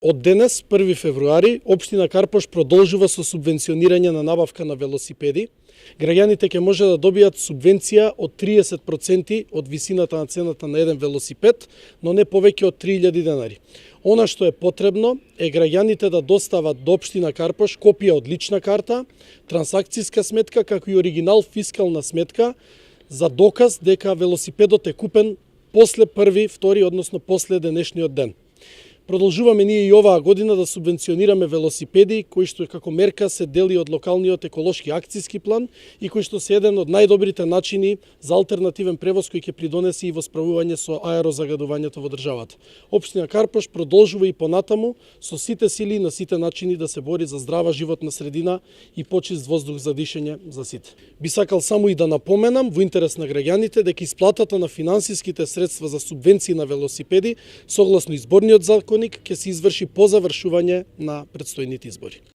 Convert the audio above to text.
Од денес, 1 февруари, Општина Карпош продолжува со субвенционирање на набавка на велосипеди. Граѓаните ќе може да добијат субвенција од 30% од висината на цената на еден велосипед, но не повеќе од 3000 денари. Она што е потребно е граѓаните да достават до Општина Карпош копија од лична карта, трансакцијска сметка, како и оригинал фискална сметка за доказ дека велосипедот е купен после 1, 2, односно после денешниот ден. Продолжуваме ние и оваа година да субвенционираме велосипеди, кои што како мерка се дели од локалниот еколошки акцијски план и кои што се еден од најдобрите начини за алтернативен превоз кој ќе придонесе и во справување со аерозагадувањето во државата. Општина Карпош продолжува и понатаму со сите сили на сите начини да се бори за здрава животна средина и почист воздух за дишење за сите. Би сакал само и да напоменам во интерес на граѓаните дека исплатата на финансиските средства за субвенции на велосипеди согласно изборниот закон ќе се изврши по завршување на предстојните избори.